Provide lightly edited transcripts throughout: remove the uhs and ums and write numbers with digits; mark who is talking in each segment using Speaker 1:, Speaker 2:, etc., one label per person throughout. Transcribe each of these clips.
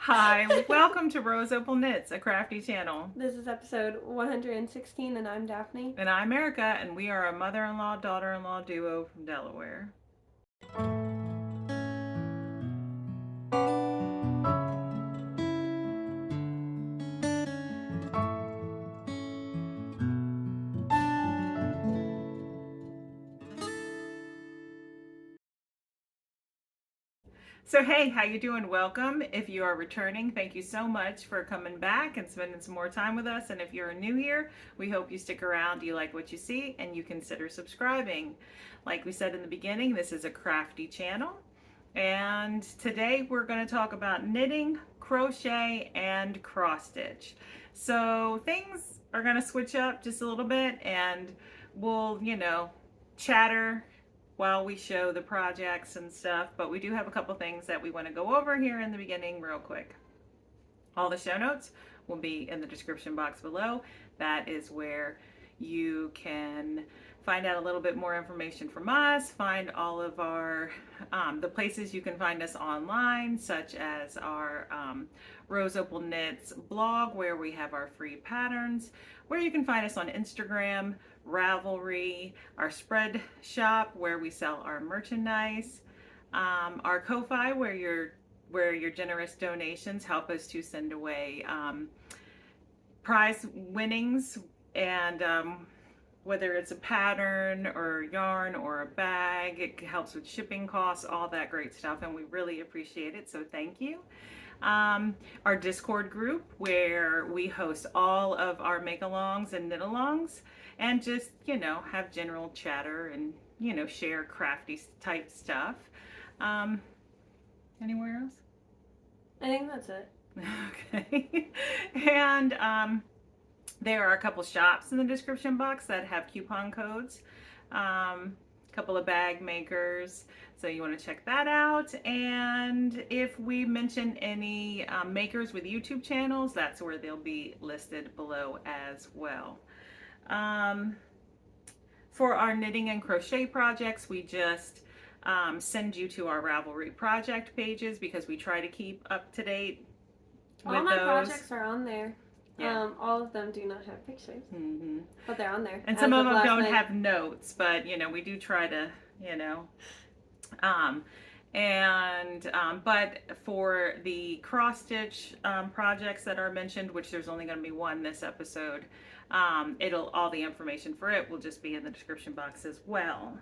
Speaker 1: Hi, welcome to Rose Opal Knits, a crafty channel.
Speaker 2: This is episode 116, and I'm Daphne.
Speaker 1: And I'm Erica, and we are a mother-in-law, daughter-in-law duo from Delaware. So hey, how you doing? Welcome. If you are returning, thank you so much for coming back and spending some more time with us. And if you're new here, we hope you stick around, you like what you see, and you consider subscribing. Like we said in the beginning, this is a crafty channel. And today we're going to talk about knitting, crochet, and cross stitch. So things are going to switch up just a little bit, and we'll, chatter while we show the projects and stuff, but we do have a couple things that we want to go over here in the beginning real quick. All the show notes will be in the description box below. That is where you can find out a little bit more information from us, find all of our, the places you can find us online, such as our Rose Opal Knits blog, where we have our free patterns, where you can find us on Instagram, RAVELRY, our spread shop, where we sell our merchandise, our Ko-Fi, where your generous donations help us to send away prize winnings, and whether it's a pattern or yarn or a bag, it helps with shipping costs, all that great stuff, and we really appreciate it, so thank you. Our Discord group, where we host all of our make-alongs and knit-alongs, and just, have general chatter and, share crafty type stuff. Anywhere else?
Speaker 2: I think that's it.
Speaker 1: Okay. And there are a couple shops in the description box that have coupon codes. A couple of bag makers, so you want to check that out. And if we mention any makers with YouTube channels, that's where they'll be listed below as well. For our knitting and crochet projects, we just send you to our Ravelry project pages, because we try to keep up to date with
Speaker 2: all my
Speaker 1: those.
Speaker 2: projects are on there.
Speaker 1: Yeah.
Speaker 2: All of them do not have pictures, but they're on there.
Speaker 1: And some of them don't have notes, but we do try to, but for the cross stitch projects that are mentioned, which there's only going to be one this episode, all the information for it will just be in the description box as well.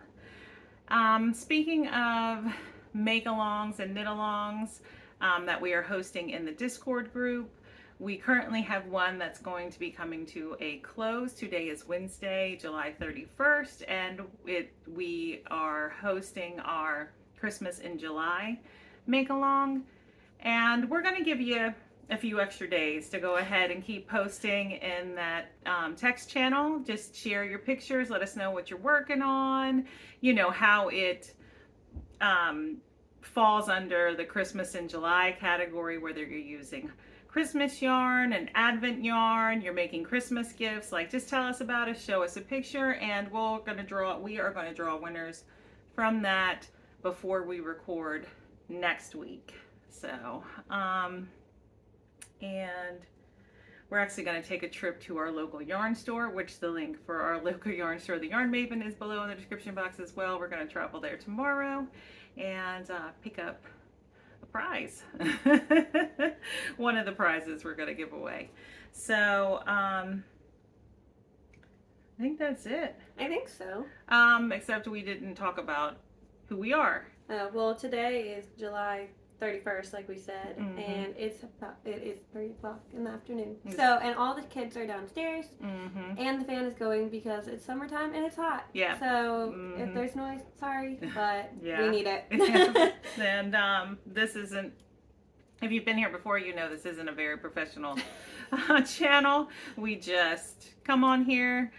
Speaker 1: Speaking of make-alongs and knit-alongs that we are hosting in the Discord group, we currently have one that's going to be coming to a close. Today is Wednesday, July 31st, and we are hosting our Christmas in July make-along, and we're going to give you a few extra days to go ahead and keep posting in that text channel. Just share your pictures, let us know what you're working on, how it falls under the Christmas in July category, whether you're using Christmas yarn and Advent yarn, you're making Christmas gifts. Like, just tell us about it, show us a picture, and we are going to draw winners from that before we record next week. So and we're actually going to take a trip to our local yarn store, which the link for our local yarn store, the Yarn Maven, is below in the description box as well. We're going to travel there tomorrow and pick up a prize. One of the prizes we're going to give away. So I think that's it.
Speaker 2: I think so.
Speaker 1: Except we didn't talk about who we are.
Speaker 2: Well, today is July 31st, like we said, and it is 3 o'clock in the afternoon. So, and all the kids are downstairs, and the fan is going because it's summertime and it's hot.
Speaker 1: Yeah.
Speaker 2: So if there's noise, sorry, but we need it.
Speaker 1: And this isn't. If you've been here before, this isn't a very professional channel. We just come on here,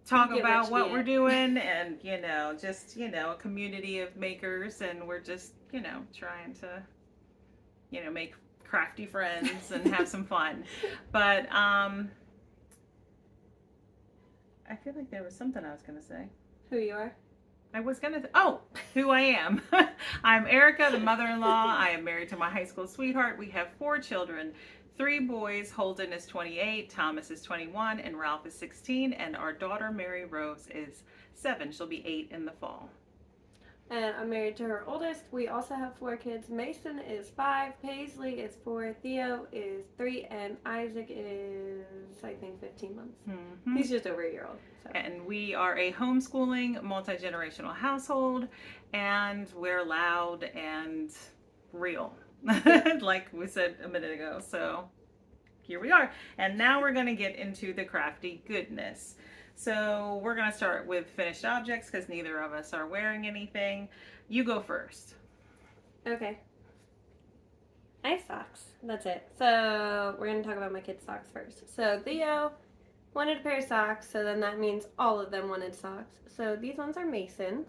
Speaker 1: talk about what we're doing, and just a community of makers, and we're just trying to make crafty friends and have some fun. But I feel like there was something I was gonna say.
Speaker 2: Who you are?
Speaker 1: I was gonna, who I am. I'm Erica, the mother-in-law. I am married to my high school sweetheart. We have 4 children, 3 boys. Holden is 28, Thomas is 21, and Ralph is 16. And our daughter, Mary Rose, is 7. She'll be 8 in the fall.
Speaker 2: And I'm married to her oldest. We also have 4 kids. Mason is 5, Paisley is 4, Theo is 3, and Isaac is, I think, 15 months.
Speaker 1: Mm-hmm.
Speaker 2: He's just over a year old. So.
Speaker 1: And we are a homeschooling, multi-generational household, and we're loud and real, like we said a minute ago. So here we are. And now we're going to get into the crafty goodness. So we're going to start with finished objects because neither of us are wearing anything. You go first.
Speaker 2: Okay. I have socks. That's it. So we're going to talk about my kids' socks first. So Theo wanted a pair of socks, so then that means all of them wanted socks. So these ones are Masons.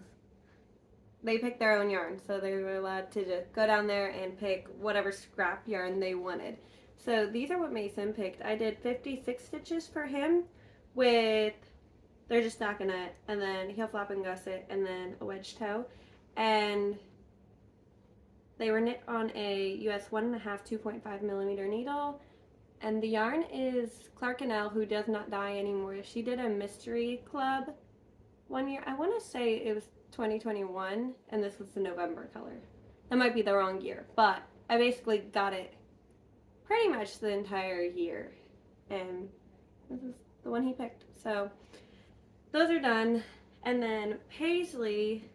Speaker 2: They picked their own yarn, so they were allowed to just go down there and pick whatever scrap yarn they wanted. So these are what Mason picked. I did 56 stitches for him with... They're just stockinette, and then heel flap and gusset, and then a wedge toe. And they were knit on a US 1.5 2.5 millimeter needle. And the yarn is Clark and Elle, who does not dye anymore. She did a mystery club one year. I want to say it was 2021, and this was the November color. That might be the wrong year, but I basically got it pretty much the entire year. And this is the one he picked. So... those are done, and then Paisley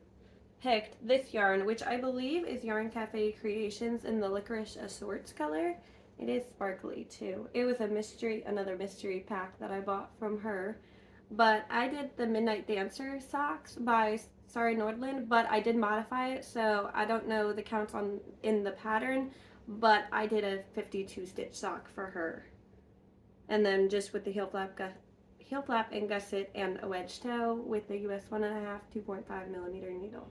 Speaker 2: picked this yarn, which I believe is Yarn Cafe Creations in the Licorice Assorts color. It is sparkly too. It was another mystery pack that I bought from her. But I did the Midnight Dancer socks by Sari Nordland, but I did modify it, so I don't know the counts in the pattern, but I did a 52 stitch sock for her. And then just with the heel flap and gusset and a wedge toe with the US 1.5 2.5 millimeter needle.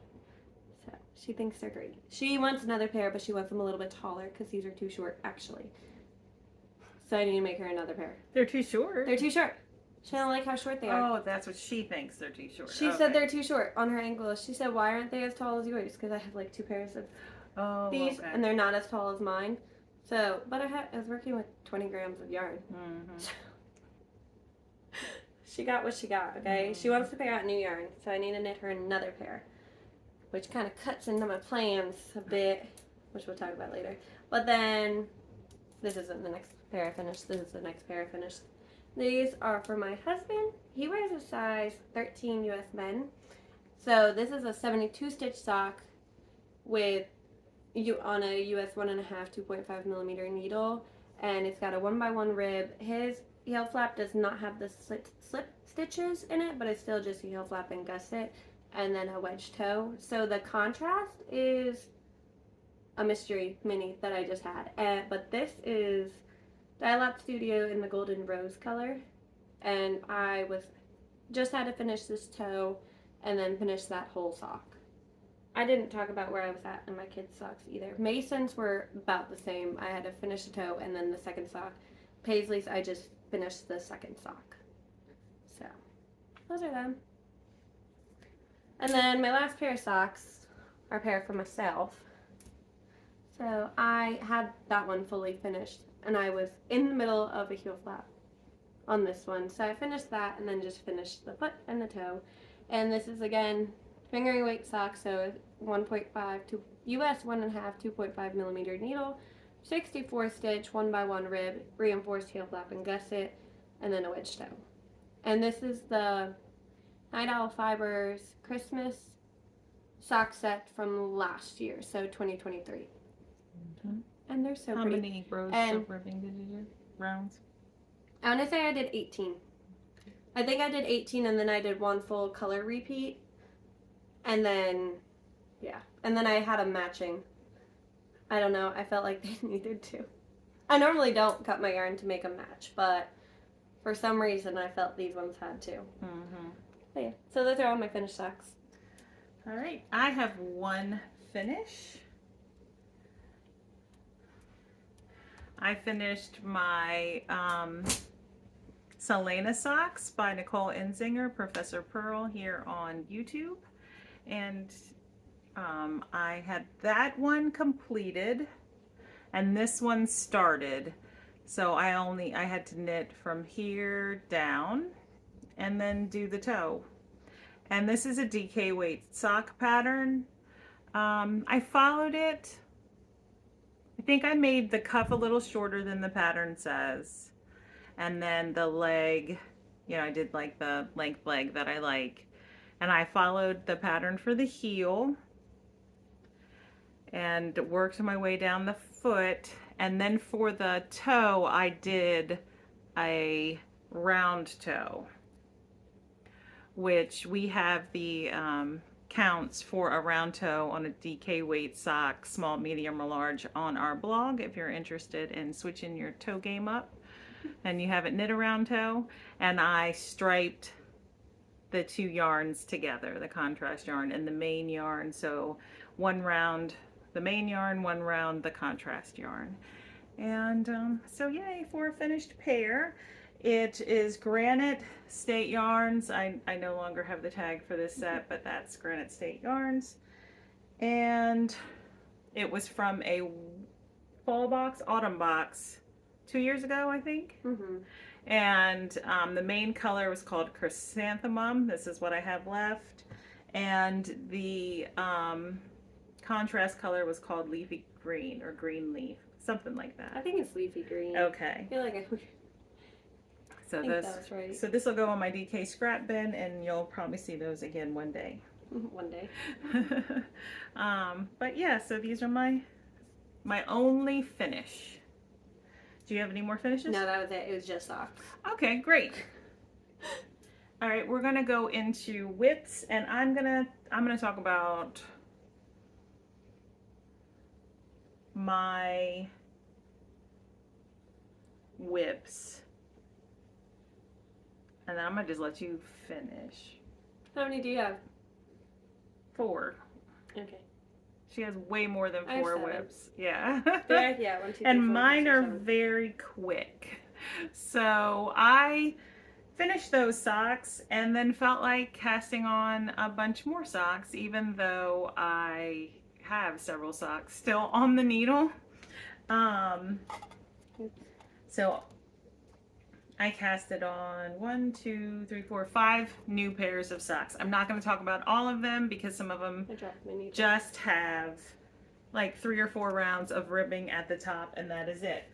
Speaker 2: So she thinks they're great. She wants another pair, but she wants them a little bit taller because these are too short actually. So I need to make her another pair.
Speaker 1: They're too short.
Speaker 2: They're too short. She doesn't like how short they are.
Speaker 1: Oh, that's what she thinks. They're too short.
Speaker 2: She said they're too short on her ankle. She said, why aren't they as tall as yours? Because I have like 2 pairs of these and they're not as tall as mine. So, but I was working with 20 grams of yarn. Mm-hmm. She got what she got, okay? Mm-hmm. She wants to pick out new yarn, so I need to knit her another pair, which kind of cuts into my plans a bit, which we'll talk about later. But then, this isn't the next pair I finished. This is the next pair I finished. These are for my husband. He wears a size 13 US men. So this is a 72 stitch sock with on a US 1.5 2.5 millimeter needle, and it's got a 1x1 rib. His heel flap does not have the slip stitches in it, but it's still just a heel flap and gusset, and then a wedge toe. So the contrast is a mystery mini that I just had, but this is Dialab Studio in the golden rose color, and I just had to finish this toe and then finish that whole sock. I didn't talk about where I was at in my kids' socks either. Mason's were about the same. I had to finish the toe and then the second sock. Paisley's, I just finished the second sock. So, those are them. And then my last pair of socks are a pair for myself. So, I had that one fully finished, and I was in the middle of a heel flap on this one. So, I finished that and then just finished the foot and the toe. And this is, again, fingering weight sock, so 1.5 to US 1.5 2.5 millimeter needle, 64 stitch, 1x1 rib, reinforced heel flap and gusset, and then a wedge toe. And this is the Night Owl Fibers Christmas sock set from last year, so 2023. Mm-hmm. And they're so pretty. How
Speaker 1: many rows of ribbing did you do? Rounds?
Speaker 2: I want to say I did 18. I think I did 18, and then I did one full color repeat. And then, yeah. And then I had a matching. I don't know. I felt like they needed to. I normally don't cut my yarn to make a match, but for some reason I felt these ones had to. Mm-hmm. But yeah. So those are all my finished socks.
Speaker 1: All right. I have one finish. I finished my Selena socks by Nicole Enzinger, Professor Pearl, here on YouTube. And I had that one completed and this one started. So I had to knit from here down and then do the toe. And this is a DK weight sock pattern. I followed it. I think I made the cuff a little shorter than the pattern says. And then the leg, you know, I did like the length leg that I like. And I followed the pattern for the heel and worked my way down the foot. And then for the toe, I did a round toe, which we have the counts for a round toe on a DK weight sock, small, medium, or large, on our blog if you're interested in switching your toe game up and you haven't knit a round toe. And I striped the two yarns together, the contrast yarn and the main yarn. So one round the main yarn, one round the contrast yarn. And so yay for a finished pair. It is Granite State Yarns. I no longer have the tag for this set, but that's Granite State Yarns. And it was from a fall box, autumn box, 2 years ago, I think. And the main color was called Chrysanthemum. This is what I have left. And the contrast color was called Leafy Green or Green Leaf, something like that.
Speaker 2: I think it's Leafy Green.
Speaker 1: Okay.
Speaker 2: I feel like
Speaker 1: So
Speaker 2: that was right.
Speaker 1: So this will go on my DK scrap bin, and you'll probably see those again one day.
Speaker 2: One day.
Speaker 1: But yeah, so these are my only finish. Do you have any more finishes?
Speaker 2: No, that was it. It was just socks.
Speaker 1: Okay, great. All right, we're gonna go into whips, and I'm gonna talk about my whips, and then I'm gonna just let you finish.
Speaker 2: How many do you have?
Speaker 1: 4.
Speaker 2: Okay.
Speaker 1: She has way more than
Speaker 2: I have
Speaker 1: 4
Speaker 2: 7.
Speaker 1: whips. Yeah.
Speaker 2: Yeah, 1, 2, 3,
Speaker 1: And
Speaker 2: 4,
Speaker 1: mine
Speaker 2: 5, 6,
Speaker 1: are
Speaker 2: 7.
Speaker 1: very quick. So I finished those socks and then felt like casting on a bunch more socks, even though I have several socks still on the needle. So I casted on 1, 2, 3, 4, 5 new pairs of socks. I'm not going to talk about all of them because some of them just have like 3 or 4 rounds of ribbing at the top, and that is it.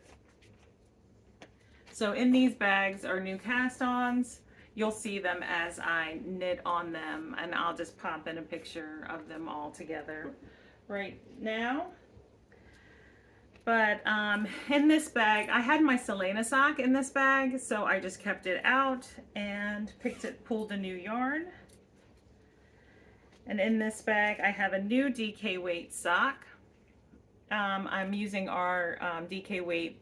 Speaker 1: So in these bags are new cast-ons. You'll see them as I knit on them, and I'll just pop in a picture of them all together right now. But in this bag, I had my Selena sock in this bag, so I just kept it out and pulled a new yarn. And in this bag, I have a new DK weight sock. I'm using our DK weight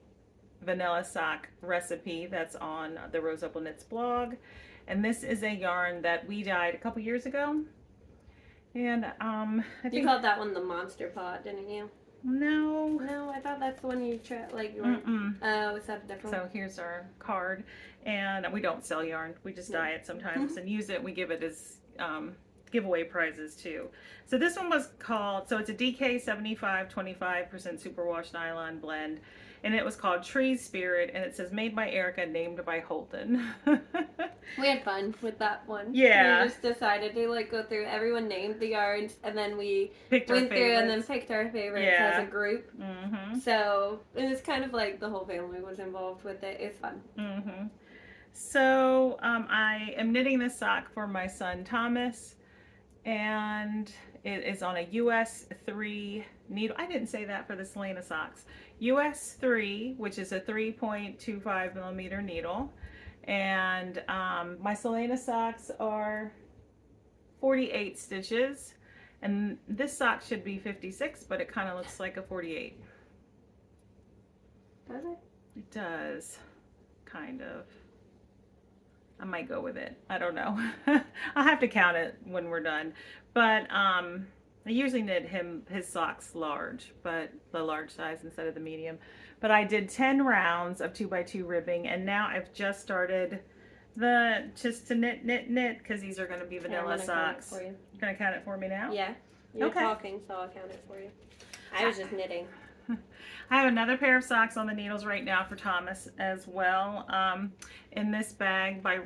Speaker 1: vanilla sock recipe that's on the RoseOpalKnits blog. And this is a yarn that we dyed a couple years ago. And I think
Speaker 2: you called that one the Monster Pot, didn't you?
Speaker 1: No,
Speaker 2: I thought that's the one you tried. Like, you were, oh, is that a different one?
Speaker 1: So here's our card, and we don't sell yarn. We just dye it sometimes and use it. We give it as giveaway prizes too. So this one was called, so it's a DK 75 25% superwash nylon blend, and it was called Tree Spirit, and it says made by Erica, named by Holton.
Speaker 2: We had fun with that one.
Speaker 1: Yeah.
Speaker 2: We just decided to like go through, everyone named the yarns, and then we
Speaker 1: Picked
Speaker 2: went
Speaker 1: our
Speaker 2: through and then
Speaker 1: favorites.
Speaker 2: picked our favorites
Speaker 1: Yeah.
Speaker 2: as a group. So it was kind of like the whole family was involved with it. It's fun.
Speaker 1: So I am knitting this sock for my son Thomas, and it is on a US 3 needle. I didn't say that for the Selena socks. US 3, which is a 3.25 millimeter needle, and my Selena socks are 48 stitches, and this sock should be 56, but it kind of looks like a 48.
Speaker 2: Does it?
Speaker 1: It does, kind of. I might go with it. I don't know. I'll have to count it when we're done. But I usually knit his socks large, but the large size instead of the medium. But I did 10 rounds of 2x2 ribbing, and now I've just started just to knit, because these are going to be vanilla socks.
Speaker 2: Count it for you.
Speaker 1: You're going to count it for me now?
Speaker 2: Yeah. You're
Speaker 1: Okay.
Speaker 2: talking, so I'll count it for you. I was just knitting.
Speaker 1: I have another pair of socks on the needles right now for Thomas as well. In this bag by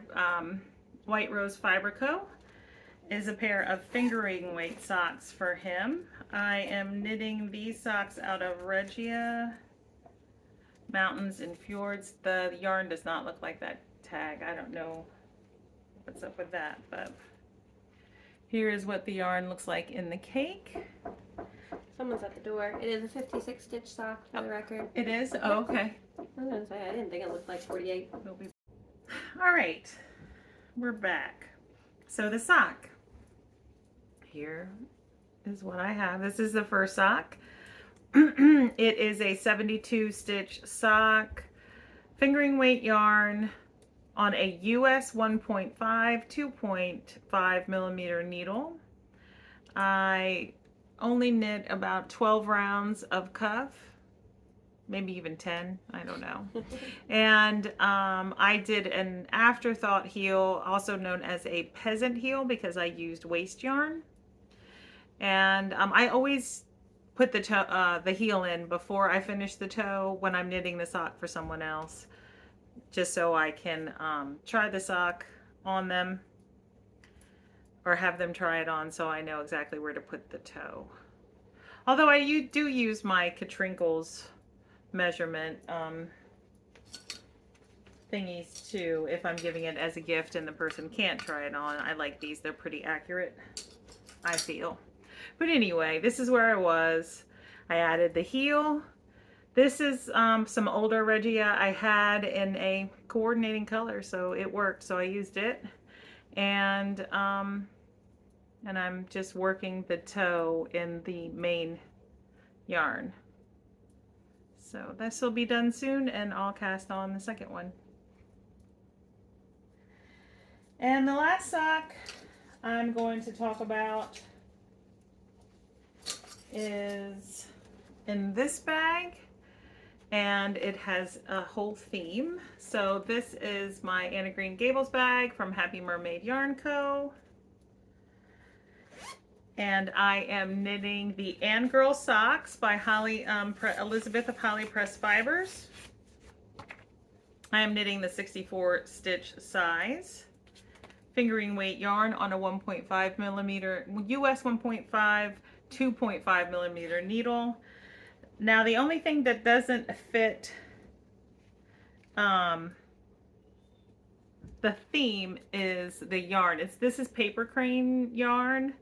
Speaker 1: White Rose Fiber Co. is a pair of fingering weight socks for him. I am knitting these socks out of Regia Mountains and Fjords. The yarn does not look like that tag. I don't know what's up with that, but here is what the yarn looks like in the cake.
Speaker 2: Someone's at the door. It is a 56 stitch sock for the record.
Speaker 1: It is? Oh, okay.
Speaker 2: I was gonna say, I didn't think it looked like 48.
Speaker 1: All right, we're back. So the sock. Here is what I have. This is the first sock. It is a 72 stitch sock, fingering weight yarn on a US 1.5, 2.5 millimeter needle. I only knit about 12 rounds of cuff, maybe even 10, I don't know. And I did an afterthought heel, also known as a peasant heel, because I used waste yarn. And I always put the heel in before I finish the toe when I'm knitting the sock for someone else, just so I can try the sock on them or have them try it on so I know exactly where to put the toe. Although I do use my Katrinkles measurement thingies too if I'm giving it as a gift and the person can't try it on. I like these. They're pretty accurate, I feel. But anyway, this is where I was. I added the heel. This is some older Regia I had in a coordinating color, so it worked. So I used it. And I'm just working the toe in the main yarn. So this will be done soon, and I'll cast on the second one. And the last sock I'm going to talk about is in this bag, and it has a whole theme. So this is my Anna Green Gables bag from Happy Mermaid Yarn Co. And I am knitting the Ann Girl socks by Elizabeth of Holly Press Fibers. I am knitting the 64 stitch size, fingering weight yarn on a 1.5 millimeter, US 1.5, 2.5 millimeter needle. Now the only thing that doesn't fit the theme is the yarn. This is paper crane yarn.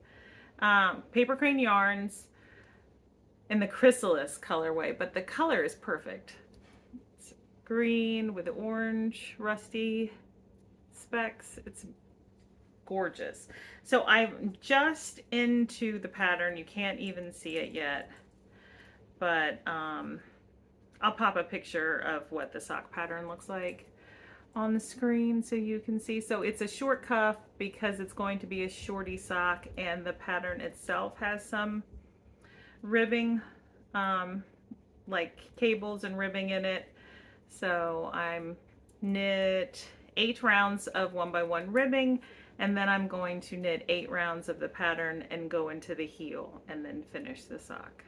Speaker 1: Paper crane yarns in the chrysalis colorway, but the color is perfect. It's green with orange rusty specks. It's gorgeous. So I'm just into the pattern. You can't even see it yet, but I'll pop a picture of what the sock pattern looks like on the screen so you can see. So it's a short cuff because it's going to be a shorty sock, and the pattern itself has some ribbing, like cables and ribbing in it. So I'm knit 8 rounds of 1x1 ribbing, and then I'm going to knit 8 rounds of the pattern and go into the heel and then finish the sock.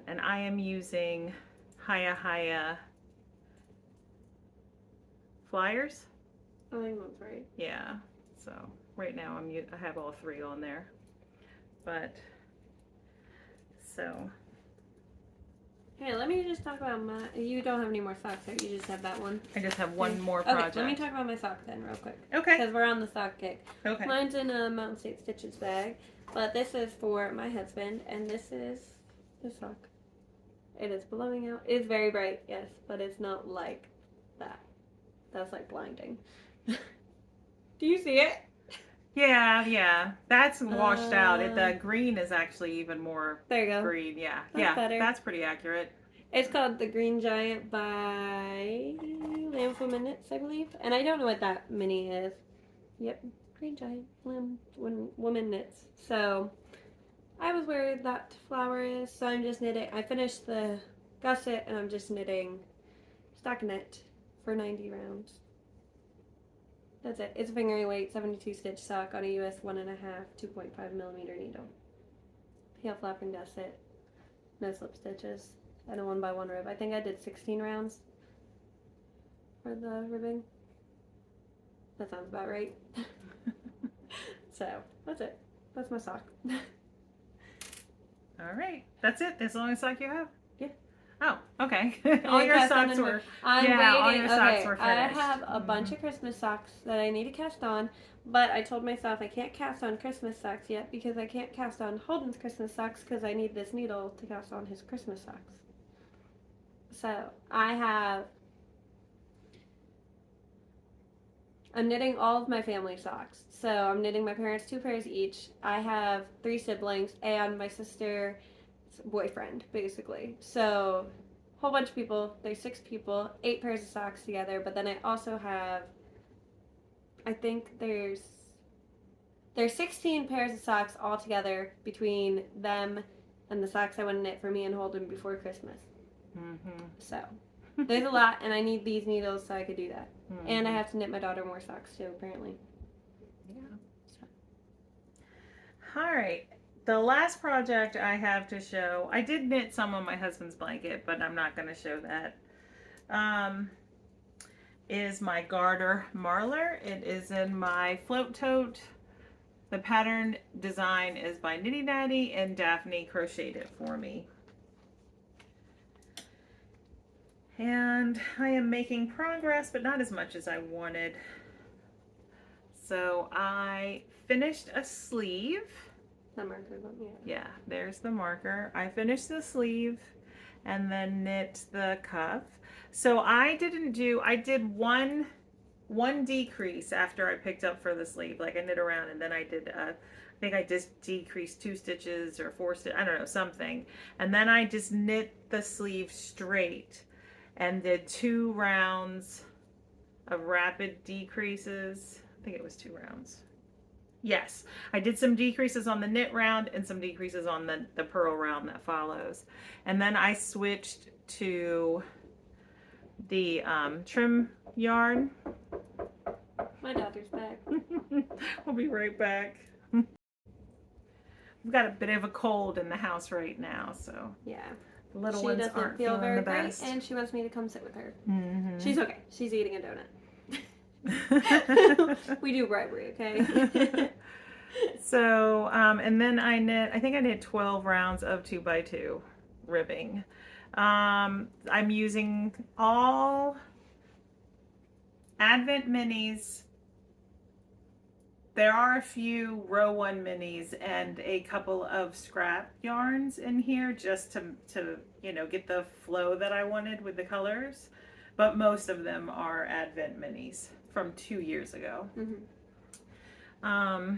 Speaker 1: And I am using Haya flyers.
Speaker 2: I think that's right.
Speaker 1: Yeah, so right now I have all 3 on there, but so.
Speaker 2: Hey, let me just talk about you don't have any more socks, right? You just have that one.
Speaker 1: I just have one more project.
Speaker 2: Okay, let me talk about my sock then real quick.
Speaker 1: Okay.
Speaker 2: Because we're on the sock kick.
Speaker 1: Okay.
Speaker 2: Mine's in a Mountain State Stitches bag, but this is for my husband, and this is the sock. It is blowing out. It's very bright, yes, but it's not like that. That's like blinding. Do you see it?
Speaker 1: Yeah. That's washed out. The green is actually even more
Speaker 2: there you go.
Speaker 1: green. Yeah.
Speaker 2: That's better.
Speaker 1: That's pretty accurate.
Speaker 2: It's called The Green Giant by Women Knits, I believe. And I don't know what that mini is. Yep. Green Giant Women Knits. So I was where that flower is, so I'm just knitting. I finished the gusset and I'm just knitting stockinette for 90 rounds. That's it. It's a fingering weight 72 stitch sock on a US 1.5 2.5 millimeter needle. Heel flapping does it. No slip stitches. And a 1x1 rib. I think I did 16 rounds for the ribbing. That sounds about right. So that's it. That's my sock.
Speaker 1: All right, that's it. That's the only sock you have.
Speaker 2: Yeah.
Speaker 1: Oh, okay. All your socks were.
Speaker 2: I'm
Speaker 1: yeah, all
Speaker 2: waiting.
Speaker 1: your socks
Speaker 2: Okay,
Speaker 1: were
Speaker 2: I
Speaker 1: finished.
Speaker 2: have a bunch of Christmas socks that I need to cast on, but I told myself I can't cast on Christmas socks yet because I can't cast on Holden's Christmas socks because I need this needle to cast on his Christmas socks. So I'm knitting all of my family socks. So I'm knitting my parents 2 pairs each. I have 3 siblings and my sister's boyfriend, basically. So a whole bunch of people. There's 6 people, 8 pairs of socks together. But then I also have, I think there's 16 pairs of socks all together between them and the socks I want to knit for me and Holden before Christmas. Mm-hmm. So there's a lot, and I need these needles so I could do that. Mm-hmm. And I have to knit my daughter more socks too, apparently.
Speaker 1: Yeah. So. All right. The last project I have to show, I did knit some on my husband's blanket, but I'm not going to show that. Is my garter marler. It is in my float tote. The pattern design is by Nitty Natty, and Daphne crocheted it for me. And I am making progress, but not as much as I wanted. So I finished a sleeve.
Speaker 2: The marker one, yeah.
Speaker 1: Yeah, there's the marker. I finished the sleeve and then knit the cuff. So I did one decrease after I picked up for the sleeve. Like I knit around and then I did, I think I just decreased 2 stitches or 4 stitches, I don't know, something. And then I just knit the sleeve straight and did 2 rounds of rapid decreases. I think it was 2 rounds. Yes, I did some decreases on the knit round and some decreases on the purl round that follows. And then I switched to the trim yarn.
Speaker 2: My daughter's back.
Speaker 1: We'll be right back. We've got a bit of a cold in the house right now, so
Speaker 2: yeah.
Speaker 1: The little ones aren't feeling the best.
Speaker 2: Great, and she wants me to come sit with her.
Speaker 1: Mm-hmm.
Speaker 2: She's okay. She's eating a donut. We do bribery, okay?
Speaker 1: So, and then I think I knit 12 rounds of 2x2 ribbing. I'm using all Advent minis. There are a few row 1 minis and a couple of scrap yarns in here just to you know, get the flow that I wanted with the colors. But most of them are Advent minis from 2 years ago. Mm-hmm.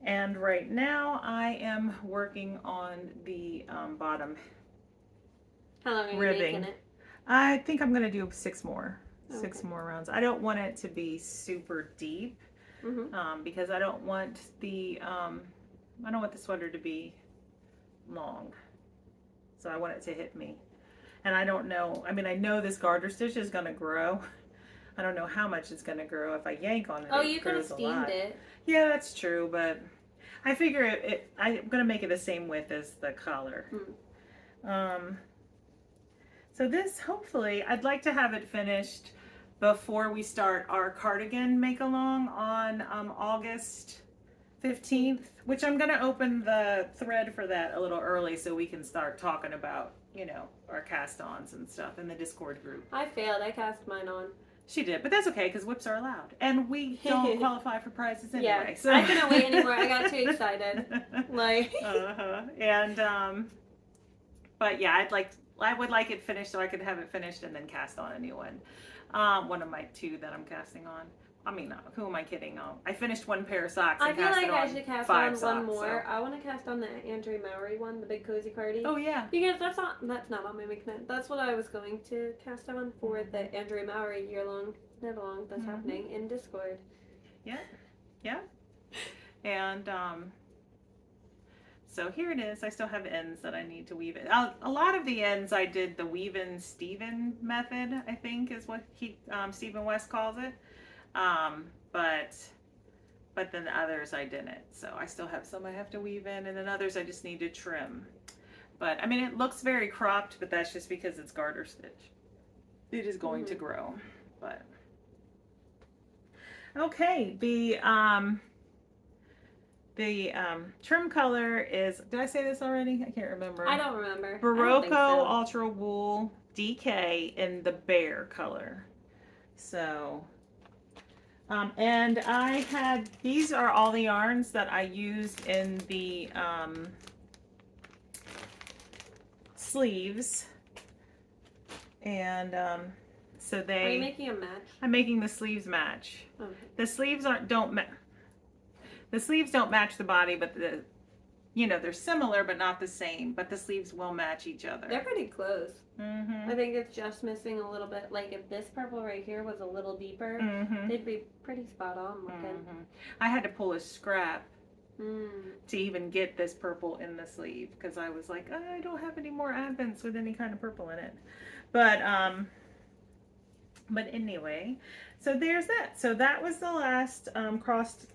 Speaker 1: And right now I am working on the bottom.
Speaker 2: How long are you
Speaker 1: ribbing.
Speaker 2: making it?
Speaker 1: I think I'm gonna do 6 more.
Speaker 2: Okay.
Speaker 1: 6 more rounds. I don't want it to be super deep. Mm-hmm. Because I don't want the sweater to be long. So I want it to hit me. And I don't know, I mean, I know this garter stitch is going to grow. I don't know how much it's going to grow. If I yank on it,
Speaker 2: oh,
Speaker 1: it
Speaker 2: you could have
Speaker 1: grows
Speaker 2: steamed it.
Speaker 1: Yeah, that's true, but I figure I'm going to make it the same width as the collar. So this, hopefully, I'd like to have it finished before we start our cardigan make-along on August 15th, which I'm going to open the thread for that a little early so we can start talking about, you know, our cast-ons and stuff in the Discord group.
Speaker 2: I failed. I cast mine on.
Speaker 1: She did, but that's okay because whips are allowed. And we don't qualify for prizes anyway.
Speaker 2: Yeah,
Speaker 1: so.
Speaker 2: I couldn't wait anymore. I got too excited. Like.
Speaker 1: And, but yeah, I would like it finished so I could have it finished and then cast on a new one. One of my 2 that I'm casting on. I mean, who am I kidding? I finished 1 pair of socks.
Speaker 2: I feel like I should cast on
Speaker 1: socks,
Speaker 2: one more.
Speaker 1: So.
Speaker 2: I want to cast on the Andrew Mowry one, the big cozy cardi.
Speaker 1: Oh yeah.
Speaker 2: Because that's not what my knit. That's what I was going to cast on for the Andrew Mowry year-long knit-along that's happening in Discord.
Speaker 1: Yeah, yeah. And so here it is. I still have ends that I need to weave it. A lot of the ends I did the weave-in Steven method, I think is what Stephen West calls it. But then the others I didn't. So I still have some I have to weave in, and then others I just need to trim. But I mean, it looks very cropped, but that's just because it's garter stitch. It is going to grow, but okay. The trim color is, did I say this already? I can't remember.
Speaker 2: I don't remember.
Speaker 1: Barocco
Speaker 2: so.
Speaker 1: Ultra Wool DK in the bear color. So, and I had, these are all the yarns that I used in the sleeves. And so they...
Speaker 2: Are you making a match?
Speaker 1: I'm making the sleeves match.
Speaker 2: Okay.
Speaker 1: The sleeves don't match the body, but they're similar but not the same. But the sleeves will match each other.
Speaker 2: They're pretty close.
Speaker 1: Mm-hmm.
Speaker 2: I think it's just missing a little bit. Like if this purple right here was a little deeper, they'd be pretty spot on looking.
Speaker 1: I had to pull a scrap to even get this purple in the sleeve because I was like, I don't have any more advents with any kind of purple in it. But anyway, so there's that. So that was the last cross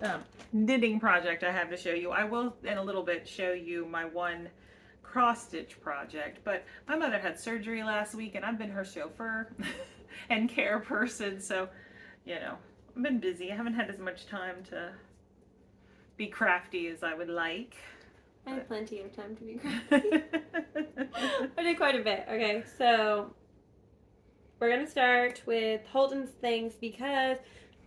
Speaker 1: knitting project I have to show you. I will in a little bit show you my one cross stitch project, but my mother had surgery last week and I've been her chauffeur and care person, so I've been busy. I haven't had as much time to be crafty as I would like.
Speaker 2: I had plenty of time to be crafty. I did quite a bit. Okay, so we're gonna start with Holden's things because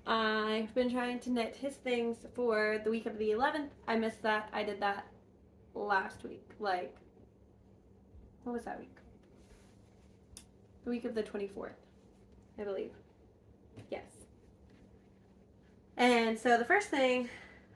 Speaker 2: I've been trying to knit his things for the week of the 11th. I missed that. I did that last week. Like, what was that week? The week of the 24th, I believe. Yes. And so the first thing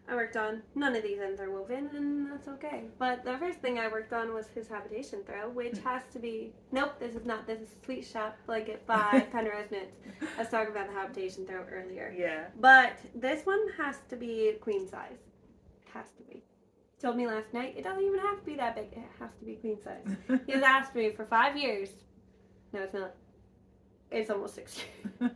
Speaker 2: I worked on, none of these ends are woven, and that's okay. But the first thing I worked on was his habitation throw, which has to be, nope, this is not, this is Sweet Shop Blanket by Penrose Knits. I was talking about the habitation throw earlier.
Speaker 1: Yeah.
Speaker 2: But this one has to be queen size. It has to be. He told me last night, it doesn't even have to be that big, it has to be queen size. He's asked me for 5 years. No, it's not. It's almost 6 years.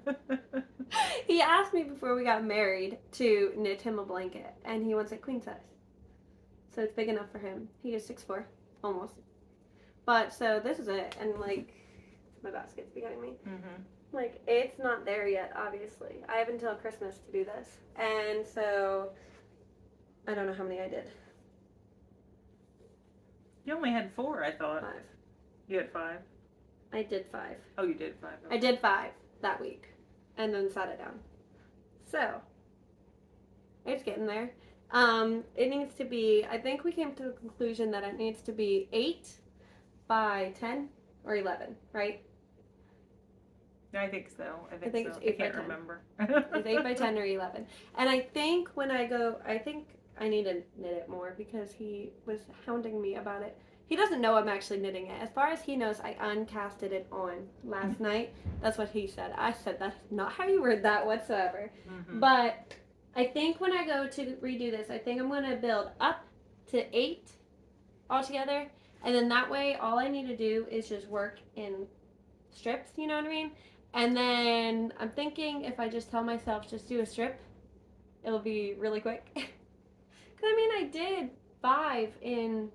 Speaker 2: He asked me before we got married to knit him a blanket, and he wants it queen size. So it's big enough for him. He is 6'4", almost. But so this is it, and like my basket's behind me. Like it's not there yet, obviously. I have until Christmas to do this, and so I don't know how many I did.
Speaker 1: You only had 4, I thought.
Speaker 2: 5.
Speaker 1: You had 5.
Speaker 2: I did 5.
Speaker 1: Oh, you did 5. Okay.
Speaker 2: I did 5 that week, and then sat it down. So it's getting there. It needs to be, I think we came to the conclusion that it needs to be 8 by 10 or 11, right?
Speaker 1: I think so. I think
Speaker 2: it's
Speaker 1: so.
Speaker 2: 8 by
Speaker 1: I can't
Speaker 2: 10.
Speaker 1: remember.
Speaker 2: It's 8 by 10 or 11. And I think when I go, I think I need to knit it more because he was hounding me about it. He doesn't know I'm actually knitting it. As far as he knows, I uncasted it on last night. That's what he said. I said, that's not how you word that whatsoever. But I think when I go to redo this, I think I'm going to build up to 8 altogether. And then that way, all I need to do is just work in strips, you know what I mean? And then I'm thinking if I just tell myself, just do a strip, it'll be really quick. Because I mean, I did 5 in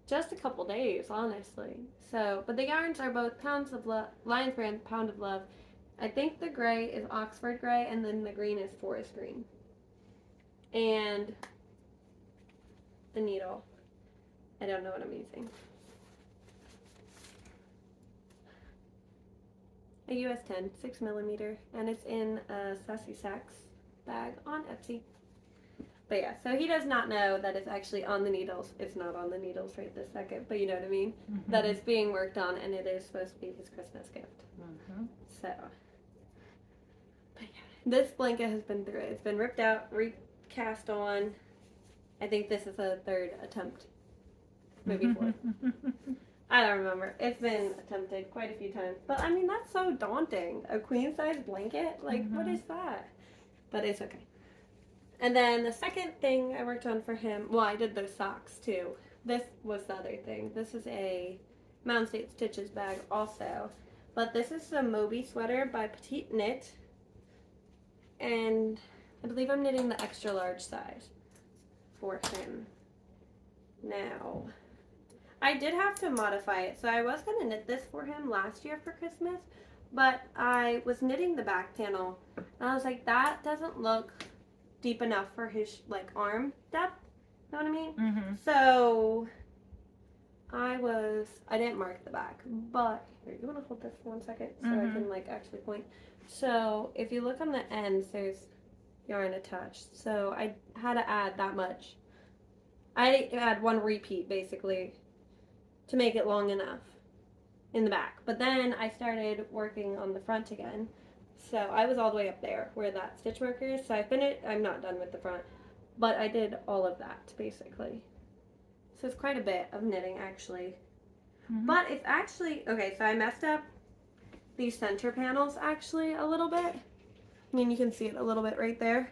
Speaker 2: just a couple days, honestly. So, but the yarns are both Pounds of Love, Lion's Brand Pound of Love. I think the gray is Oxford gray, and then the green is forest green. And the needle, I don't know what I'm using. A US 10, 6mm, and it's in a Sassy Sacks bag on Etsy. But yeah, so he does not know that it's actually on the needles. It's not on the needles right this second, but you know what I mean? That it's being worked on, and it is supposed to be his Christmas gift. So, but yeah, this blanket has been through it. It's been ripped out, recast on. I think this is a 3rd attempt, maybe 4th. I don't remember. It's been attempted quite a few times. But I mean, that's so daunting. A queen size blanket? Like, what is that? But it's okay. And then the second thing I worked on for him, well, I did those socks too. This was the other thing. This is a Mountain State Stitches bag also. But this is a Moby sweater by Petite Knit. and I believe I'm knitting the extra large size for him. Now, I did have to modify it. So I was going to knit this for him last year for Christmas, but I was knitting the back panel and I was like, that doesn't look deep enough for his like arm depth. Know what I mean?
Speaker 1: Mm-hmm.
Speaker 2: So I didn't mark the back, but here, you want to hold this for 1 second so I can like actually point. So if you look on the ends, there's yarn attached. So I had to add that much. I had one repeat basically to make it long enough in the back. But then I started working on the front again. So I was all the way up there where that stitch marker is. So I'm not done with the front, but I did all of that basically. So it's quite a bit of knitting actually. Mm-hmm. But it's actually, okay, so I messed up these center panels actually a little bit. I mean, you can see it a little bit right there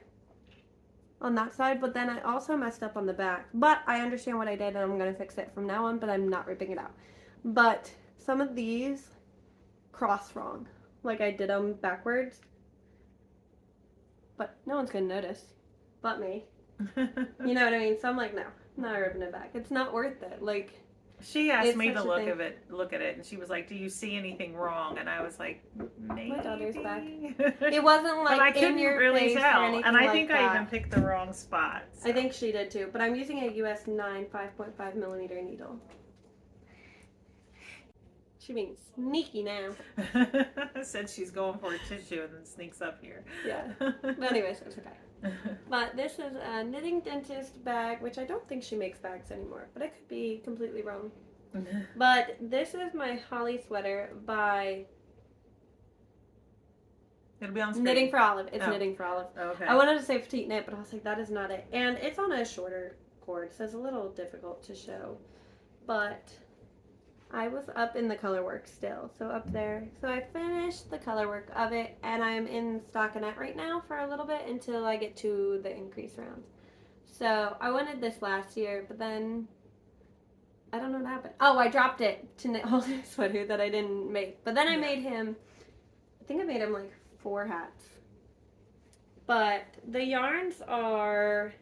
Speaker 2: on that side, but then I also messed up on the back. But I understand what I did and I'm going to fix it from now on, but I'm not ripping it out. But some of these cross wrong, like I did them backwards. But no one's going to notice but me. You know what I mean? So I'm like, no, I'm not ripping it back. It's not worth it. Like,
Speaker 1: she asked me to look at it, and she was like, "Do you see anything wrong?" And I was like, "Maybe."
Speaker 2: My daughter's back. It wasn't like
Speaker 1: but I couldn't
Speaker 2: in your
Speaker 1: really
Speaker 2: face
Speaker 1: tell,
Speaker 2: or anything
Speaker 1: and I
Speaker 2: like
Speaker 1: think
Speaker 2: that.
Speaker 1: I even picked the wrong spot. So.
Speaker 2: I think she did too. But I'm using a US 9 5.5 millimeter needle. She being sneaky now.
Speaker 1: Said she's going for a tissue and then sneaks up here.
Speaker 2: Yeah. But anyways, it's okay. But this is a knitting dentist bag, which I don't think she makes bags anymore, but I could be completely wrong. But this is my holly sweater by
Speaker 1: It'll be on screen.
Speaker 2: Knitting for Olive. It's Knitting for Olive.
Speaker 1: Oh, okay.
Speaker 2: I wanted to say Petite Knit, but I was like, that is not it. And it's on a shorter cord, so it's a little difficult to show. But I was up in the color work still, so up there. So I finished the color work of it, and I'm in stockinette right now for a little bit until I get to the increase rounds. So I wanted this last year, but then I don't know what happened. Oh, I dropped it to knit a sweater that I didn't make. But then I made him, I think I made him like 4 hats. But the yarns are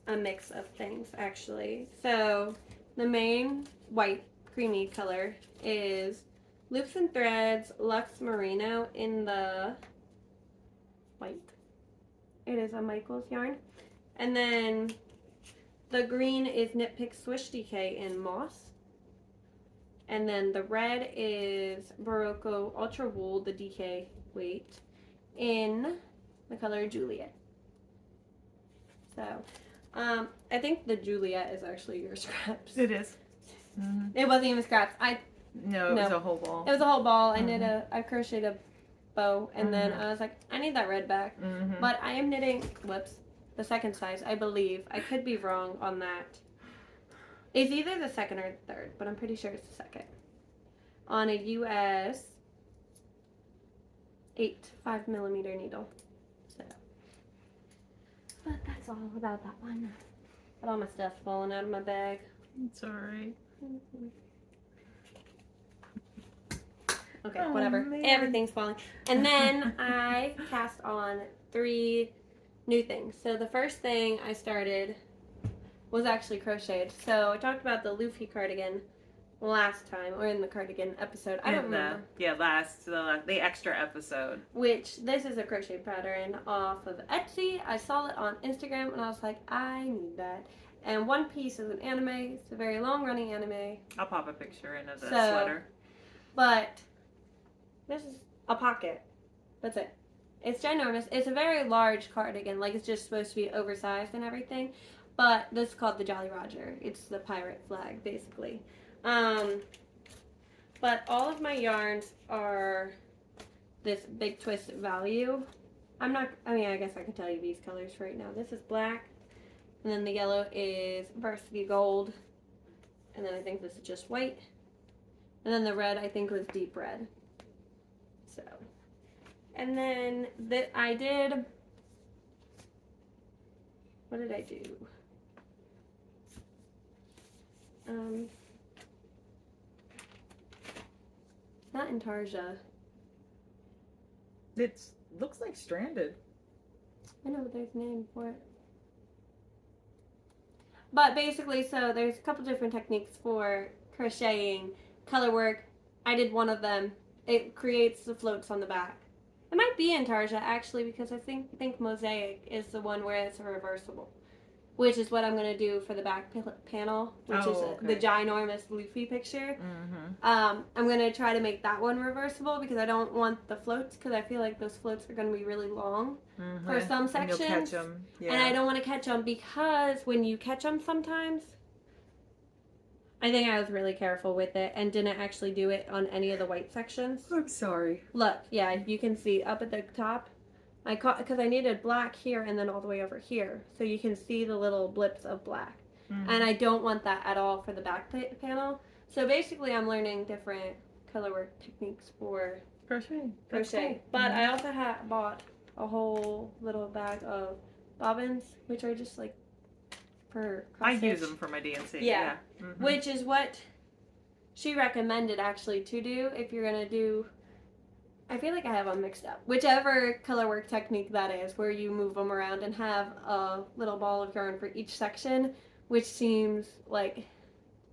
Speaker 2: a mix of things actually. So the main white creamy color is Loops and Threads Luxe Merino in the white. It is a Michaels yarn. And then the green is Knit Pick Swish DK in Moss. And then the red is Barocco Ultra Wool, the DK weight, in the color Juliet. So, I think the Juliet is actually your scraps.
Speaker 1: It is. Mm-hmm.
Speaker 2: It wasn't even scraps.
Speaker 1: No, it was a whole ball.
Speaker 2: It was a whole ball. I crocheted a bow, and then I was like, I need that red back. But I am knitting, the second size, I believe. I could be wrong on that. It's either the second or the third, but I'm pretty sure it's the second. On a US 8 5mm needle. So, but that's all about that one. But all my stuff's falling out of my bag.
Speaker 1: It's alright.
Speaker 2: Okay, whatever. Man. Everything's falling. And then I cast on 3 new things. So the first thing I started was actually crocheted. So I talked about the Luffy cardigan last time, or in the cardigan episode. I don't remember.
Speaker 1: The extra episode.
Speaker 2: Which, this is a crochet pattern off of Etsy. I saw it on Instagram and I was like, I need that. And One Piece is an anime. It's a very long-running anime.
Speaker 1: I'll pop a picture in of the sweater.
Speaker 2: But this is a pocket. That's it. It's ginormous. It's a very large cardigan. Like, it's just supposed to be oversized and everything. But this is called the Jolly Roger. It's the pirate flag, basically. But all of my yarns are this Big Twist Value. I guess I could tell you these colors right now. This is black. And then the yellow is Varsity Gold. And then I think this is just white. And then the red, I think, was deep red. So. And then I did... What did I do? Not Intarsia.
Speaker 1: It looks like stranded.
Speaker 2: I know there's a name for it. But basically, so there's a couple different techniques for crocheting color work. I did one of them. It creates the floats on the back. It might be in Tarja actually, because I think Mosaic is the one where it's reversible, which is what I'm going to do for the back panel, which is the ginormous Luffy picture. I'm going to try to make that one reversible because I don't want the floats, because I feel like those floats are going to be really long for some sections.
Speaker 1: And you'll catch them. Yeah.
Speaker 2: And I don't want to catch them, because when you catch them sometimes, I think I was really careful with it and didn't actually do it on any of the white sections.
Speaker 1: I'm sorry.
Speaker 2: Look, yeah, you can see up at the top. I caught, because I needed black here and then all the way over here, so you can see the little blips of black. And I don't want that at all for the back panel. So basically, I'm learning different color work techniques for
Speaker 1: crochet.
Speaker 2: Cool. But I also bought a whole little bag of bobbins, which are just like for cross stitch.
Speaker 1: I use them for my DNC.
Speaker 2: Yeah. Which is what she recommended actually to do if you're gonna do. I feel like I have them mixed up. Whichever color work technique that is, where you move them around and have a little ball of yarn for each section, which seems like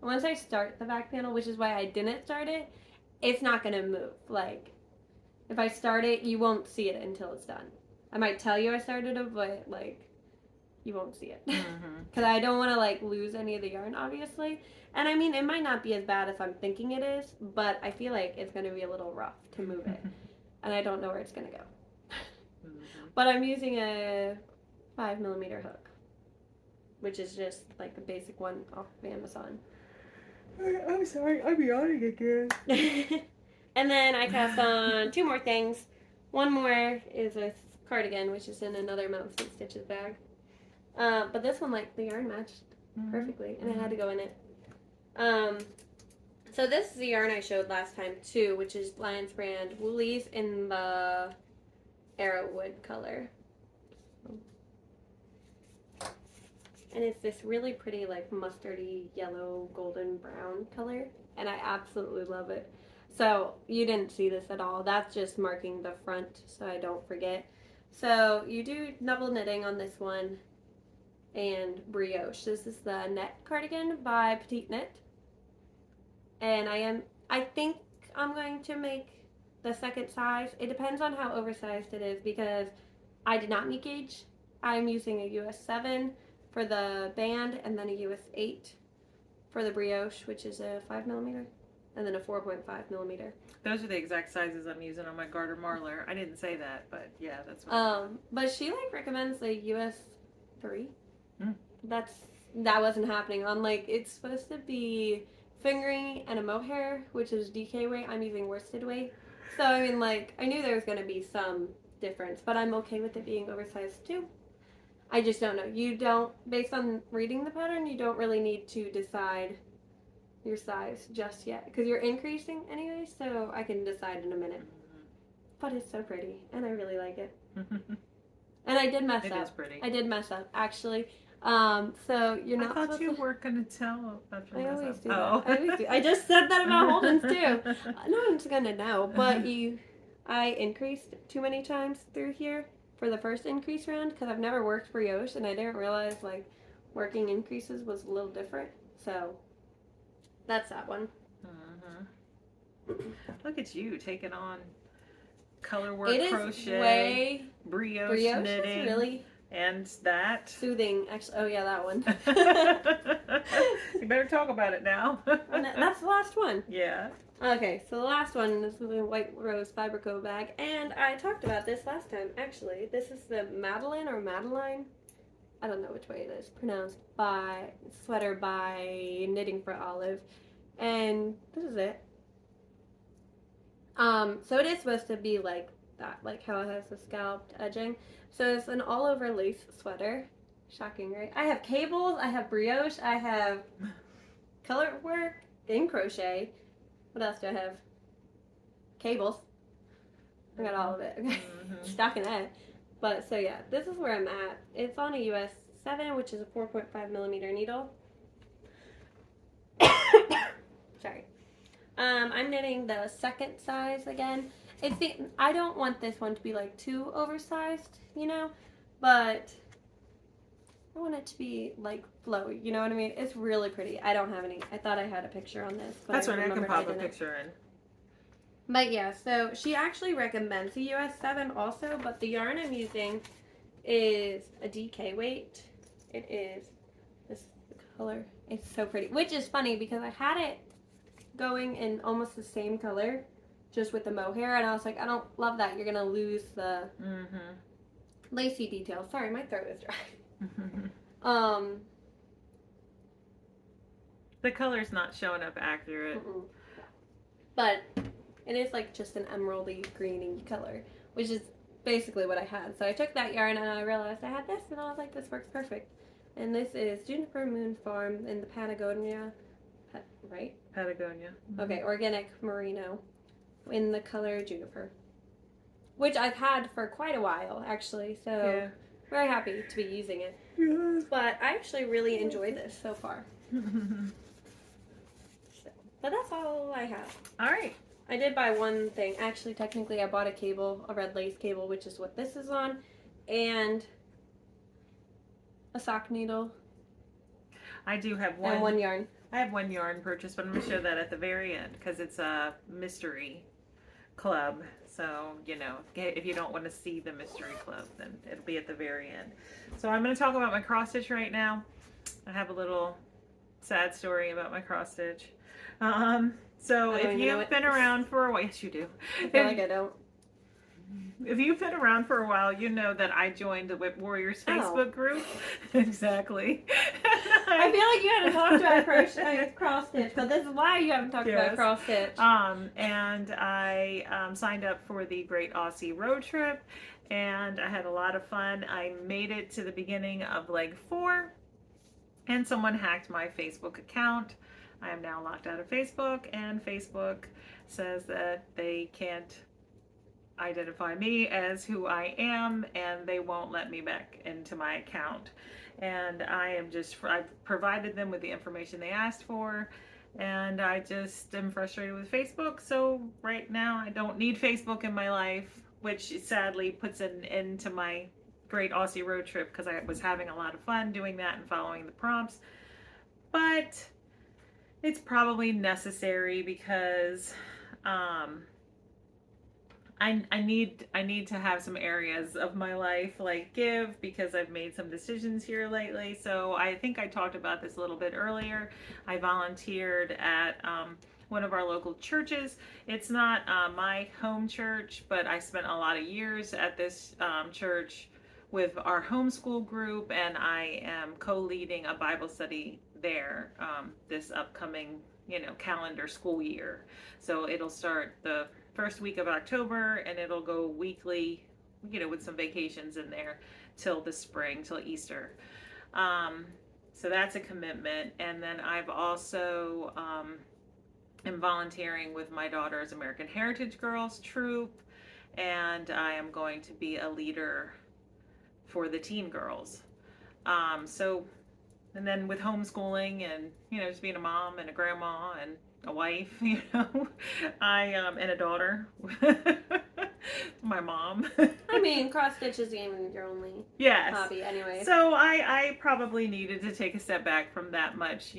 Speaker 2: once I start the back panel, which is why I didn't start it, it's not gonna move. Like if I start it, you won't see it until it's done. I might tell you I started it, but like you won't see it because I don't want to like lose any of the yarn, obviously. And I mean, it might not be as bad as I'm thinking it is, but I feel like it's going to be a little rough to move it, and I don't know where it's going to go. But I'm using a 5mm hook, which is just like a basic one off of Amazon.
Speaker 1: I'm sorry, I'm yawning again.
Speaker 2: And then I cast on 2 more things. One more is a cardigan, which is in another Mountain State Stitches bag. But this one, like, the yarn matched perfectly, and it had to go in it. So this is the yarn I showed last time, too, which is Lion's Brand Woolies in the Arrowwood color. And it's this really pretty, like, mustardy, yellow, golden brown color, and I absolutely love it. So you didn't see this at all. That's just marking the front so I don't forget. So you do double knitting on this one. And brioche. This is the net cardigan by Petite Knit, and I think I'm going to make the second size. It depends on how oversized it is, because I did not meet gauge. I'm using a US 7 for the band, and then a US 8 for the brioche, which is a 5mm, and then a 4.5mm.
Speaker 1: Those are the exact sizes I'm using on my garter marler. I didn't say that, but yeah, that's what
Speaker 2: but she like recommends the US 3. That wasn't happening on, like, it's supposed to be fingering and a mohair, which is DK weight. I'm using worsted weight. So I mean, like, I knew there was going to be some difference, but I'm okay with it being oversized too. I just don't know. You don't, based on reading the pattern, you don't really need to decide your size just yet, because you're increasing anyway, so I can decide in a minute. But it's so pretty, and I really like it. And I did mess up. It is pretty. I did mess up, actually. So you're not.
Speaker 1: I thought you weren't going to tell about your mess
Speaker 2: always
Speaker 1: up.
Speaker 2: do that. I always do. I just said that about Holden's too. No one's gonna know, but I increased too many times through here for the first increase round, because I've never worked brioche, and I didn't realize like working increases was a little different. So that's that one.
Speaker 1: Look at you taking on color work,
Speaker 2: it
Speaker 1: crochet, brioche knitting,
Speaker 2: is really
Speaker 1: and that
Speaker 2: soothing. Actually, oh yeah, that one.
Speaker 1: You better talk about it now.
Speaker 2: That's the last one.
Speaker 1: Yeah.
Speaker 2: Okay, so the last one is the White Rose Fiberco bag, and I talked about this last time. Actually, this is the Madeline or Madeline. I don't know which way it is pronounced. By sweater by Knitting for Olive, and this is it. So it is supposed to be like that, like how it has the scalloped edging. So it's an all-over lace sweater. Shocking, right? I have cables, I have brioche, I have color work in crochet. What else do I have? Cables. I got all of it. Okay. Stocking that. But so yeah, this is where I'm at. It's on a US 7, which is a 4.5mm needle. Sorry. I'm knitting the second size again. I don't want this one to be like too oversized, you know, but I want it to be like flowy, you know what I mean? It's really pretty. I don't have any. I thought I had a picture on this, but
Speaker 1: That's
Speaker 2: I
Speaker 1: right, I can
Speaker 2: remembered
Speaker 1: pop a
Speaker 2: didn't.
Speaker 1: picture in.
Speaker 2: But yeah, so she actually recommends the US 7 also, but the yarn I'm using is a DK weight. It is this color. It's so pretty, which is funny because I had it going in almost the same color, just with the mohair, and I was like, I don't love that. You're gonna lose the lacy detail. Sorry, my throat is dry.
Speaker 1: The color's not showing up accurate.
Speaker 2: But it is like just an emeraldy greeny color, which is basically what I had. So I took that yarn and I realized I had this, and I was like, this works perfect. And this is Juniper Moon Farm in the Patagonia, right?
Speaker 1: Patagonia.
Speaker 2: Okay, organic merino in the color Juniper, which I've had for quite a while actually. So very happy to be using it.
Speaker 1: Yeah.
Speaker 2: But I actually really enjoy this so far. But that's all I have.
Speaker 1: All right.
Speaker 2: I did buy one thing. Actually, technically, I bought a cable, a red lace cable, which is what this is on, and a sock needle.
Speaker 1: I do have one.
Speaker 2: And one yarn.
Speaker 1: I have one yarn purchase, but I'm going to show that at the very end because it's a mystery club. So, you know, if you don't want to see the mystery club, then it'll be at the very end. So I'm going to talk about my cross stitch right now. I have a little sad story about my cross stitch. So if you've been around for a while, yes you do.
Speaker 2: I feel like I don't.
Speaker 1: If you've been around for a while, you know that I joined the Whip Warriors Facebook group. Exactly.
Speaker 2: I feel like you haven't talked about cross stitch, but this is why you haven't talked about cross stitch.
Speaker 1: And I signed up for the Great Aussie Road Trip, and I had a lot of fun. I made it to the beginning of leg 4, and someone hacked my Facebook account. I am now locked out of Facebook, and Facebook says that they can't identify me as who I am, and they won't let me back into my account. And I've provided them with the information they asked for, and I just am frustrated with Facebook. So right now I don't need Facebook in my life, which sadly puts an end to my Great Aussie Road Trip because I was having a lot of fun doing that and following the prompts. But it's probably necessary because I need to have some areas of my life like give, because I've made some decisions here lately. So I think I talked about this a little bit earlier. I volunteered at one of our local churches. It's not my home church, but I spent a lot of years at this church with our homeschool group, and I am co-leading a Bible study there this upcoming, calendar school year. So it'll start the first week of October, and it'll go weekly, with some vacations in there till the spring, till Easter. So that's a commitment. And then I've also am volunteering with my daughter's American Heritage Girls troop, and I am going to be a leader for the teen girls. And then with homeschooling and, just being a mom and a grandma and a wife, I and a daughter, my mom.
Speaker 2: I mean, cross stitch is even your only hobby anyway.
Speaker 1: So I probably needed to take a step back from that much,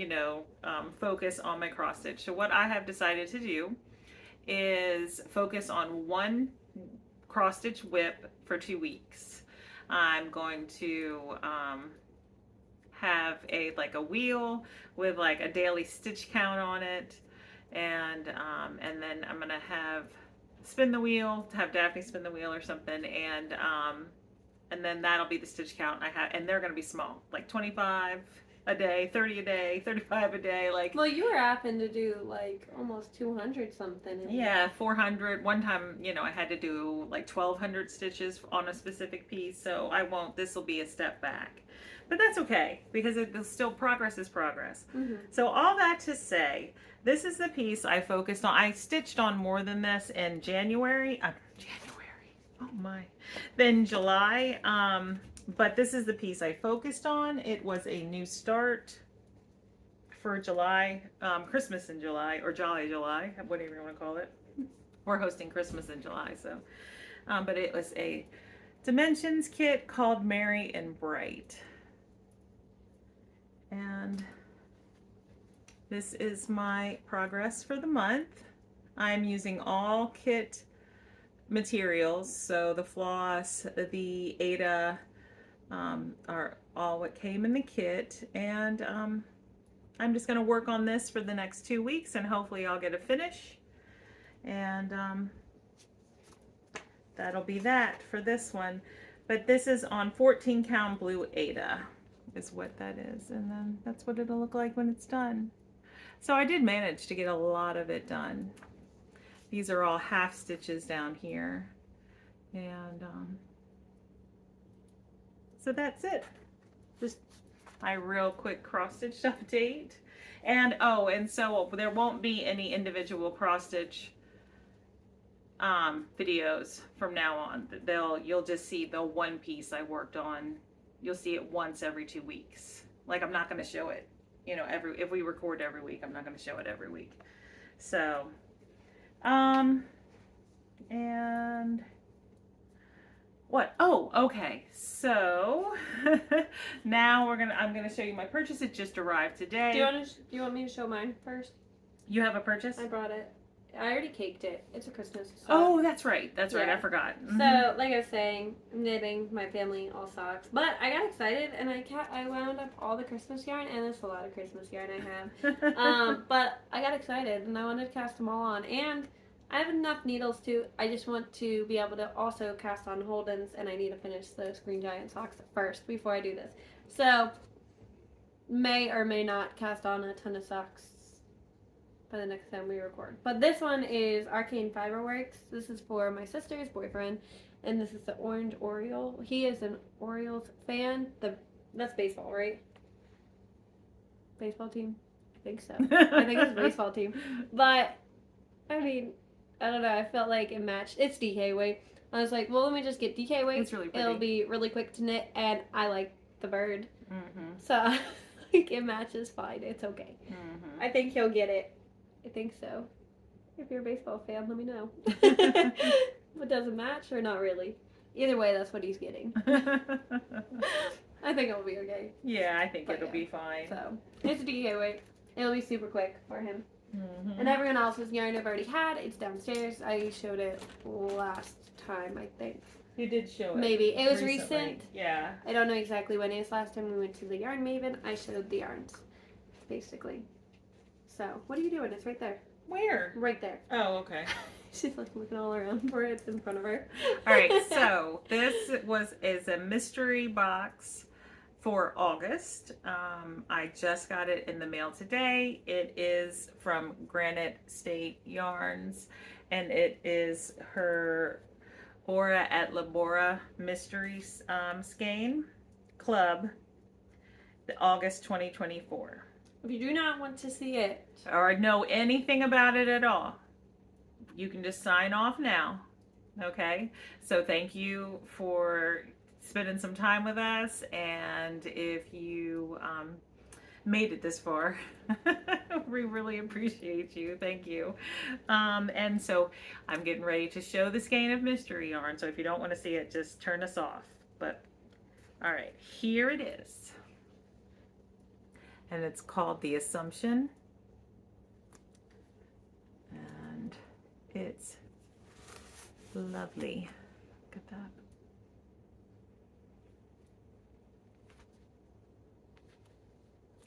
Speaker 1: focus on my cross stitch. So what I have decided to do is focus on one cross stitch whip for 2 weeks. I'm going to have a wheel with a daily stitch count on it, and then I'm gonna spin the wheel, have Daphne spin the wheel or something, and then that'll be the stitch count I have, and they're gonna be small, 25 a day, 30 a day, 35 a day,
Speaker 2: Well, you were having to do almost 200 something.
Speaker 1: 400. One time, I had to do 1,200 stitches on a specific piece, so this will be a step back. But that's okay, because it's still, progress is progress. Mm-hmm. So all that to say, this is the piece I focused on. I stitched on more than this in January. Oh my. Then July. But this is the piece I focused on. It was a new start for July, Christmas in July, or Jolly July, whatever you want to call it. We're hosting Christmas in July, so. But it was a Dimensions kit called Merry and Bright. And this is my progress for the month. I'm using all kit materials, so the floss, the Ada are all what came in the kit, and I'm just going to work on this for the next 2 weeks, and hopefully I'll get a finish, and that'll be that for this one. But this is on 14 count blue Ada is what that is, and then that's what it'll look like when it's done. So I did manage to get a lot of it done. These are all half stitches down here, and so that's it. Just my real quick cross stitch update. And oh, and so there won't be any individual cross stitch videos from now on. You'll just see the one piece I worked on. You'll see it once every 2 weeks. Like, I'm not going to show it, you know, if we record every week, I'm not going to show it every week. So and what? Oh, okay. So now I'm gonna show you my purchase. It just arrived today.
Speaker 2: Do you want me to show mine first?
Speaker 1: You have a purchase?
Speaker 2: I brought it. I already caked it. It's a Christmas sock.
Speaker 1: Oh, that's right. That's right.
Speaker 2: Yeah.
Speaker 1: I forgot. Mm-hmm.
Speaker 2: So, like I was saying, I'm knitting my family all socks. But I got excited and I wound up all the Christmas yarn, and it's a lot of Christmas yarn I have. But I got excited and I wanted to cast them all on, and I have enough needles to. I just want to be able to also cast on Holden's, and I need to finish those Green Giant socks first before I do this. So, may or may not cast on a ton of socks by the next time we record. But this one is Arcane Fiberworks. This is for my sister's boyfriend, and this is the Orange Oriole. He is an Orioles fan. That's baseball, right? Baseball team? I think so. I think it's baseball team. But, I mean, I don't know. I felt like it matched. It's DK weight. I was like, well, let me just get DK weight.
Speaker 1: It's really pretty.
Speaker 2: It'll be really quick to knit, and I like the bird.
Speaker 1: Mm-hmm.
Speaker 2: So, like, it matches fine. It's okay.
Speaker 1: Mm-hmm.
Speaker 2: I think he'll get it. I think so. If you're a baseball fan, let me know. If it doesn't match or not really. Either way, that's what he's getting. I think it'll be okay.
Speaker 1: Yeah, I think it'll be fine.
Speaker 2: So, it's a DK weight. It'll be super quick for him.
Speaker 1: Mm-hmm.
Speaker 2: And everyone else's yarn I've already had. It's downstairs. I showed it last time, I think.
Speaker 1: You did show it.
Speaker 2: Maybe. It was
Speaker 1: recently.
Speaker 2: recent.
Speaker 1: Yeah.
Speaker 2: I don't know exactly when it was. Last time we went to the Yarn Maven, I showed the yarns, basically. So, what are you doing? It's right there.
Speaker 1: Where?
Speaker 2: Right there.
Speaker 1: Oh, okay.
Speaker 2: She's like looking all around for it. It's in front of her.
Speaker 1: All right, so this is a mystery box for August. I just got it in the mail today. It is from Granite State Yarns, and it is her Aura et Labora Mystery Skein Club, the August 2024.
Speaker 2: If you do not want to see it,
Speaker 1: or know anything about it at all, you can just sign off now. Okay? So thank you for spending some time with us, and if you made it this far, we really appreciate you. Thank you. And so I'm getting ready to show the skein of mystery yarn, so if you don't want to see it, just turn us off. But all right, here it is. And it's called The Assumption. And it's lovely. Look at that.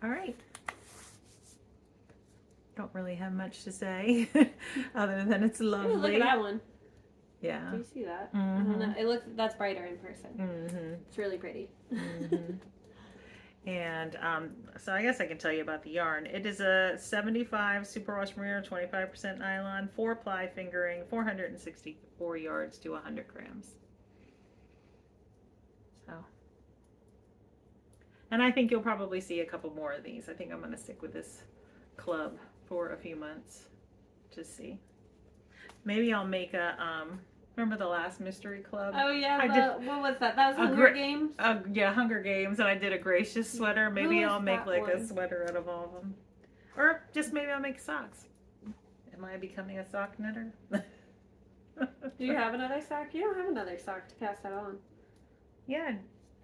Speaker 1: All right. Don't really have much to say other than it's lovely.
Speaker 2: ooh, look at that one.
Speaker 1: Yeah.
Speaker 2: Do you see that?
Speaker 1: Mm-hmm.
Speaker 2: I don't know. It looks, that's brighter in person.
Speaker 1: Mm-hmm.
Speaker 2: It's really pretty.
Speaker 1: Mm-hmm. And so I guess I can tell you about the yarn. It is a 75 superwash merino, 25% nylon, 4-ply fingering, 464 yards to 100 grams. So, and I think you'll probably see a couple more of these. I think I'm going to stick with this club for a few months to see. Maybe I'll make a remember the last mystery club?
Speaker 2: Oh yeah, what was that? That was Hunger Games?
Speaker 1: Yeah, Hunger Games, and I did a Gracious sweater. Maybe I'll make like a sweater out of all of them. Or just maybe I'll make socks. Am I becoming a sock knitter?
Speaker 2: Do you have another sock? You don't have another sock to cast that on.
Speaker 1: Yeah,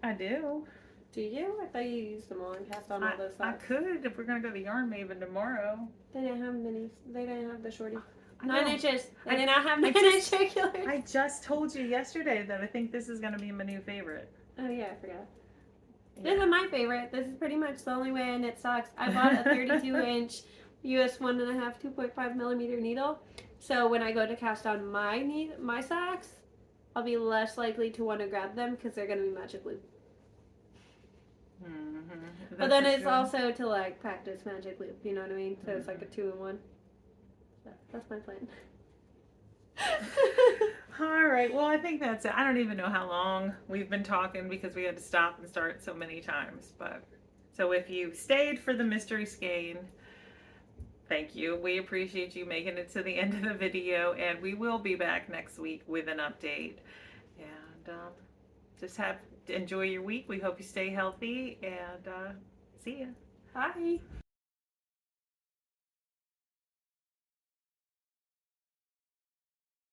Speaker 1: I do.
Speaker 2: Do you? I thought you used them all and cast on all those
Speaker 1: I
Speaker 2: socks.
Speaker 1: could if we're gonna go to the Yarn Maven tomorrow.
Speaker 2: They didn't have minis. They didn't have the shorty.
Speaker 1: I
Speaker 2: 9
Speaker 1: know.
Speaker 2: inches. They
Speaker 1: I-
Speaker 2: did not have
Speaker 1: I
Speaker 2: 9-inch
Speaker 1: just-
Speaker 2: circulars.
Speaker 1: I just told you yesterday that I think this is gonna be my new favorite.
Speaker 2: Oh yeah, I forgot.
Speaker 1: Yeah.
Speaker 2: This is my favorite. This is pretty much the only way I knit socks. I bought a 32-inch US 1.5 2.5 millimeter needle. So when I go to cast on my socks, I'll be less likely to want to grab them because they're gonna be magic loop.
Speaker 1: Mm-hmm.
Speaker 2: But then it's also to like practice magic loop. You know what I mean? So it's like a 2-in-1. So that's my plan.
Speaker 1: All right. Well, I think that's it. I don't even know how long we've been talking because we had to stop and start so many times. But so if you stayed for the mystery skein, thank you. We appreciate you making it to the end of the video, and we will be back next week with an update. And just enjoy your week. We hope you stay healthy, and see ya.
Speaker 2: Bye.